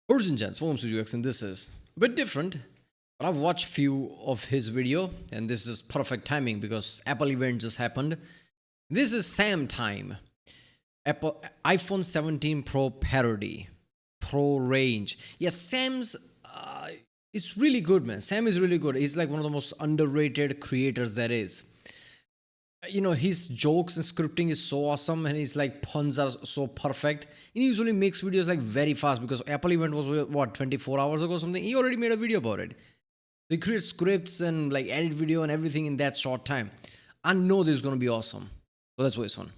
Origin Gents, Form Studio X, and this is a bit different, but I've watched few of his video, and this is perfect timing because Apple event just happened. This is Sam time. Apple iPhone 17 Pro parody, Prorange. Yes, Sam's it's really good, man. Sam is really good. He's like one of the most underrated creators there is. You know, his jokes and scripting is so awesome, and his like puns are so perfect. He usually makes videos like very fast because Apple event was what 24 hours ago or something. He already made a video about it. They create scripts and like edit video and everything in that short time. I know this is gonna be awesome. So that's why it's fun.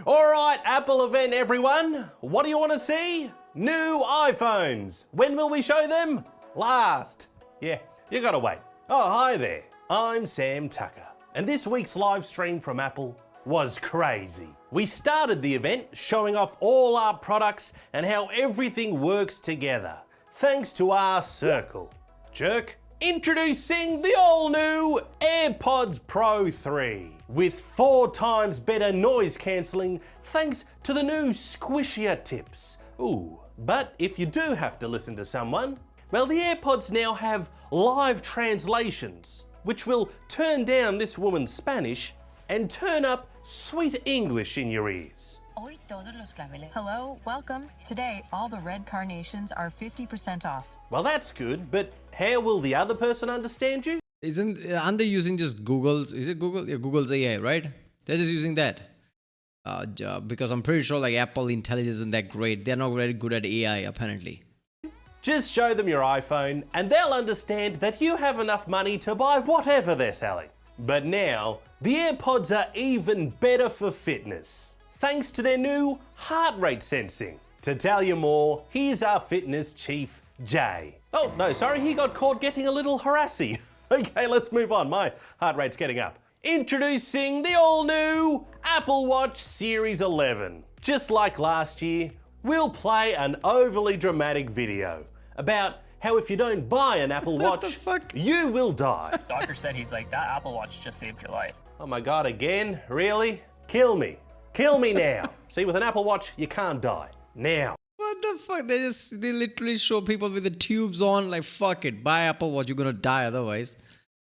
All right, Apple event, everyone. What do you want to see? New iPhones. When will we show them? Last. Yeah, you gotta wait. Oh, hi there. I'm Sam Tucker, and this week's live stream from Apple was crazy. We started the event showing off all our products and how everything works together, thanks to our circle. Jerk. Introducing the all-new AirPods Pro 3 with 4 times better noise cancelling thanks to the new squishier tips. Ooh, but if you do have to listen to someone, well, the AirPods now have live translations, which will turn down this woman's Spanish and turn up sweet English in your ears. Hello, welcome. Today, all the red carnations are 50% off. Well, that's good, but how will the other person understand you? Aren't they using just Google's? Is it Google? Yeah, Google's AI, right? They're just using that. Because I'm pretty sure like Apple intelligence isn't that great. They're not very good at AI apparently. Just show them your iPhone and they'll understand that you have enough money to buy whatever they're selling. But now, the AirPods are even better for fitness, thanks to their new heart rate sensing. To tell you more, here's our fitness chief, Jay. Oh, no, sorry, he got caught getting a little harassy. Okay, let's move on. My heart rate's getting up. Introducing the all-new Apple Watch Series 11. Just like last year, we'll play an overly dramatic video about how if you don't buy an Apple Watch, you will die. Doctor said he's like, that Apple Watch just saved your life. Oh my God, again? Really? Kill me. Kill me now. See, with an Apple Watch, you can't die. Now. What the fuck? They literally show people with the tubes on, like fuck it, buy Apple Watch, you're gonna die otherwise.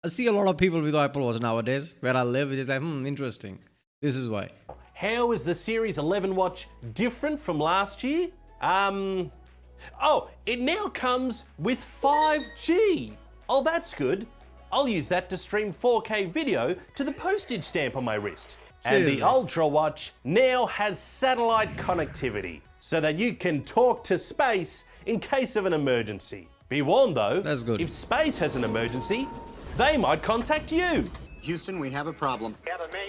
I see a lot of people with Apple Watch nowadays where I live, which is like, interesting. This is why. How is the Series 11 watch different from last year? Oh, it now comes with 5G. Oh, that's good. I'll use that to stream 4K video to the postage stamp on my wrist. Seriously? And the Ultra Watch now has satellite connectivity so that you can talk to space in case of an emergency. Be warned though, that's good. If space has an emergency, they might contact you. Houston, we have a problem.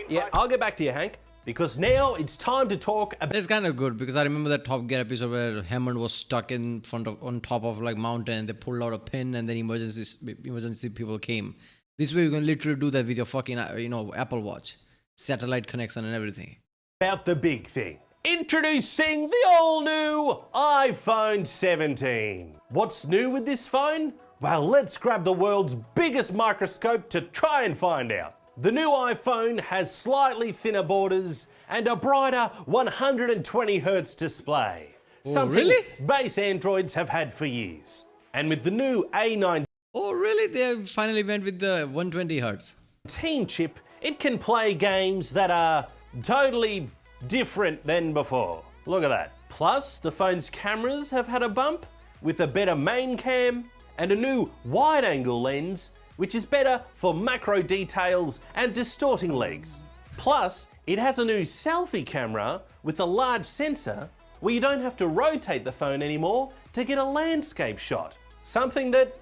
Yeah, I'll get back to you, Hank, because now it's time to talk about... It's kind of good because I remember that Top Gear episode where Hammond was stuck on top of like mountain and they pulled out a pin and then emergency people came. This way you can literally do that with your fucking, Apple Watch. Satellite connection and everything. About the big thing. Introducing the all-new iPhone 17. What's new with this phone? Well, let's grab the world's biggest microscope to try and find out. The new iPhone has slightly thinner borders and a brighter 120Hz display. Something really? base Androids have had for years. And with the new A19 Oh, really? They finally went with the 120 Hz. chip, it can play games that are totally different than before. Look at that. Plus, the phone's cameras have had a bump with a better main cam and a new wide-angle lens, which is better for macro details and distorting legs. Plus, it has a new selfie camera with a large sensor where you don't have to rotate the phone anymore to get a landscape shot. Something that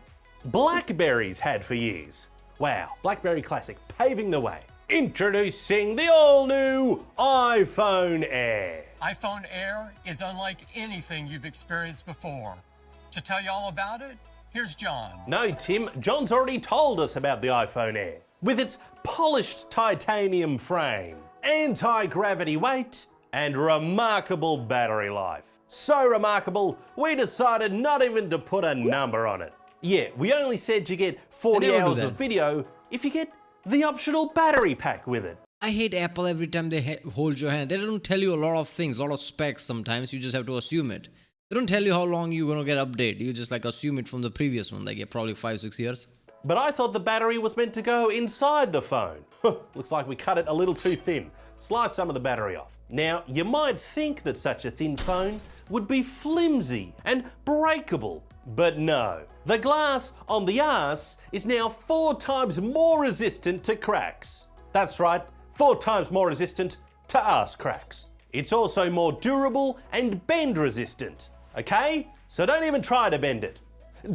BlackBerry's had for years. Wow, BlackBerry Classic paving the way. Introducing the all-new iPhone Air. iPhone Air is unlike anything you've experienced before. To tell you all about it, here's John. No, Tim, John's already told us about the iPhone Air. With its polished titanium frame, anti-gravity weight, and remarkable battery life. So remarkable, we decided not even to put a number on it. Yeah, we only said you get 40 hours of video if you get the optional battery pack with it. I hate Apple every time they hold your hand. They don't tell you a lot of things, a lot of specs sometimes. You just have to assume it. They don't tell you how long you're gonna get update. You just like assume it from the previous one, like yeah, probably 5-6 years. But I thought the battery was meant to go inside the phone. Looks like we cut it a little too thin. Slice some of the battery off. Now, you might think that such a thin phone would be flimsy and breakable, but no. The glass on the arse is now 4 times more resistant to cracks. That's right, 4 times more resistant to arse cracks. It's also more durable and bend resistant, okay? So don't even try to bend it.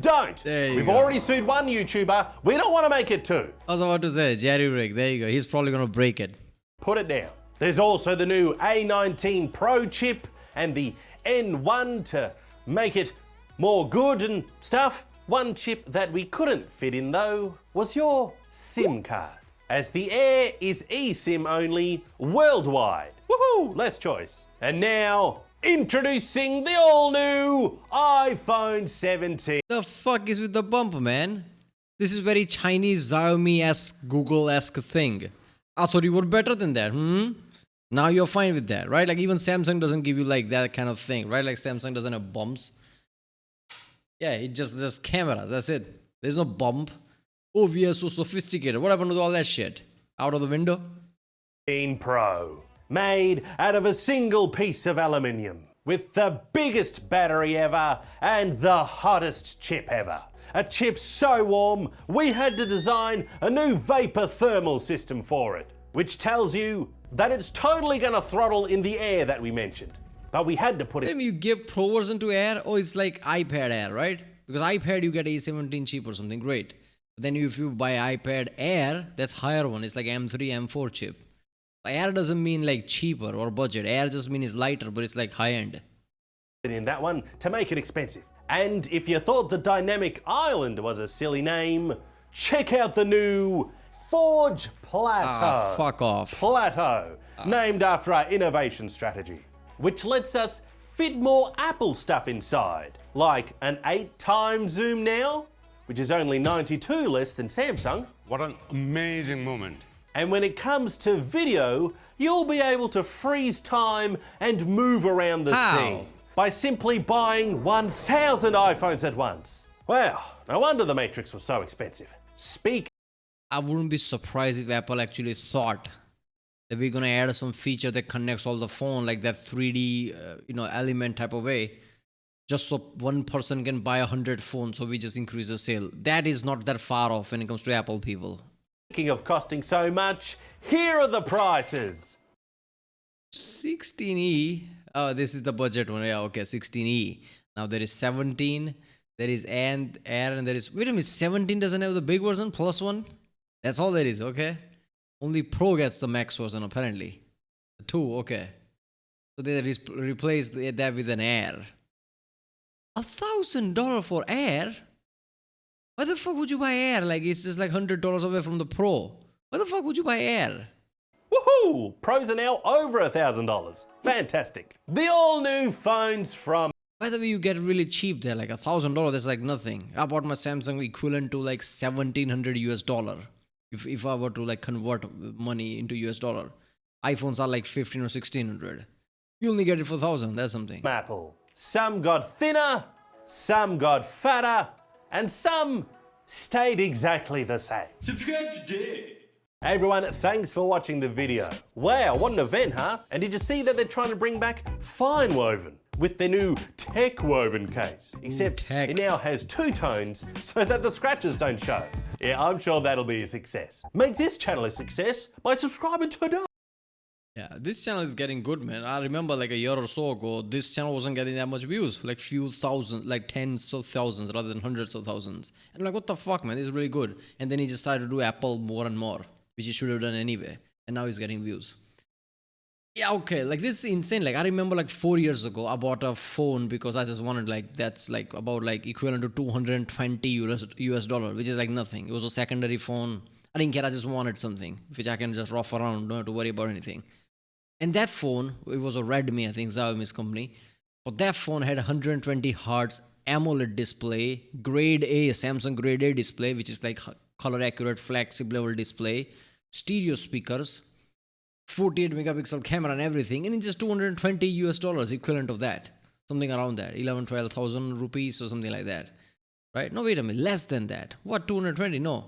Don't! We've already sued one YouTuber, we don't want to make it two. I was about to say, Jerry Rig, there you go. He's probably gonna break it. Put it down. There's also the new A19 Pro chip and the N1 to make it more good and stuff. One chip that we couldn't fit in though was your SIM card, as the Air is eSIM only worldwide. Woohoo! Less choice. And now, introducing the all-new iPhone 17. The fuck is with the bump, man? This is very Chinese Xiaomi-esque, Google-esque thing. I thought you were better than that, Now you're fine with that, right? Like even Samsung doesn't give you like that kind of thing, right? Like Samsung doesn't have bumps. Yeah, it just cameras, that's it. There's no bump. Oh, we are so sophisticated. What happened to all that shit? Out of the window? 17 Pro, made out of a single piece of aluminium, with the biggest battery ever and the hottest chip ever. A chip so warm, we had to design a new vapor thermal system for it, which tells you that it's totally gonna throttle in the Air that we mentioned. But we had to put it. If you give Pro version to Air, oh, it's like iPad Air, right? Because iPad you get A17 cheap or something, great. But then if you buy iPad Air, that's higher one. It's like M3, M4 chip. Air doesn't mean like cheaper or budget. Air just means it's lighter, but it's like high end. In that one to make it expensive. And if you thought the Dynamic Island was a silly name, check out the new Forge Plateau. Fuck off. Plateau, named after our innovation strategy, which lets us fit more Apple stuff inside, like an 8x zoom now, which is only 92 less than Samsung. What an amazing moment. And when it comes to video, you'll be able to freeze time and move around the scene by simply buying 1,000 iPhones at once. Wow, no wonder the Matrix was so expensive. I wouldn't be surprised if Apple actually thought that we're gonna add some feature that connects all the phone, like that 3D, element type of way, just so one person can buy 100 phones. So we just increase the sale. That is not that far off when it comes to Apple people. Speaking of costing so much, here are the prices. 16E. Oh, this is the budget one. Yeah, okay, 16E. Now there is 17. There is Air, and there is. Wait a minute, 17 doesn't have the big version plus one. That's all there is. Okay. Only Pro gets the max version apparently. 2. Okay. So they replaced that with an Air. $1,000 for Air. Why the fuck would you buy Air? Like it's just like $100 away from the Pro. Why the fuck would you buy Air? Woohoo! Pros are now over $1,000. Fantastic. The all-new phones from. By the way, you get really cheap there, like $1,000. That's like nothing. I bought my Samsung equivalent to like $1,700 US. If I were to like convert money into US dollar, iPhones are like 15 or 1600. You only get it for 1,000. That's something. Apple. Some got thinner, some got fatter, and some stayed exactly the same. Subscribe today. Hey everyone, thanks for watching the video. Wow, what an event, huh? And did you see that they're trying to bring back fine woven with their new tech woven case? Except it now has 2 tones so that the scratches don't show. Yeah, I'm sure that'll be a success. Make this channel a success by subscribing today. Yeah, this channel is getting good, man. I remember like a year or so ago, this channel wasn't getting that much views, like few thousand, like tens of thousands rather than hundreds of thousands. And I'm like, what the fuck, man? This is really good. And then he just started to do Apple more and more, which he should have done anyway. And now he's getting views. Yeah, okay, like this is insane. Like I remember like 4 years ago, I bought a phone because I just wanted like, that's like about like equivalent to 220 US dollar, which is like nothing. It was a secondary phone. I didn't care, I just wanted something, which I can just rough around, don't have to worry about anything. And that phone, it was a Redmi, I think, Xiaomi's company. But that phone had 120 Hz AMOLED display, grade A, Samsung grade A display, which is like color accurate, flagship level display, stereo speakers, 48 megapixel camera and everything. And it's just 220 US dollars, equivalent of that. something around that, 11,000-12,000 rupees or something like that, right? No, wait a minute, less than that. What, 220? No,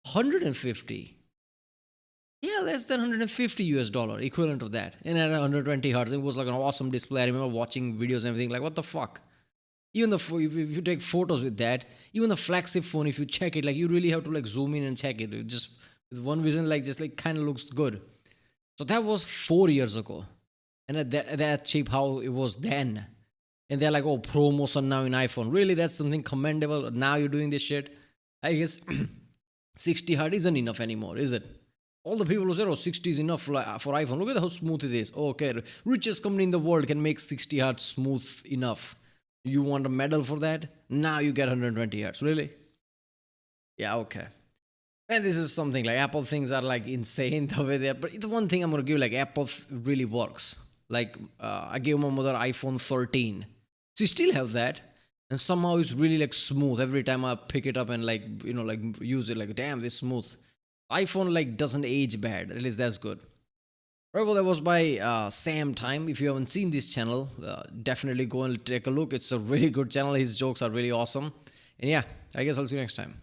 150. Yeah, less than 150 US dollar, equivalent of that. And at 120 hertz, it was like an awesome display. I remember watching videos and everything, like, what the fuck? Even the if you take photos with that, even the flagship phone, if you check it, like, you really have to like zoom in and check it. It just with one vision, like, just like kind of looks good. So that was 4 years ago, and at that cheap how it was then. And they're like, oh, promotion now in iPhone. Really, that's something commendable. Now you're doing this shit. I guess 60 hertz isn't enough anymore, is it? All the people who said, oh, 60 is enough for iPhone. Look at how smooth it is. Okay, richest company in the world can make 60 hertz smooth enough. You want a medal for that? Now you get 120 hertz. Really? Yeah, okay. And this is something like Apple things are like insane the way they are. But the one thing I'm going to give, like, Apple really works. Like, I gave my mother iPhone 13. She still have that. And somehow it's really like smooth. Every time I pick it up and like, you know, like use it, like, damn, this smooth. iPhone like doesn't age bad. At least that's good. Right, well, that was by Sam Time. If you haven't seen this channel, definitely go and take a look. It's a really good channel. His jokes are really awesome. And yeah, I guess I'll see you next time.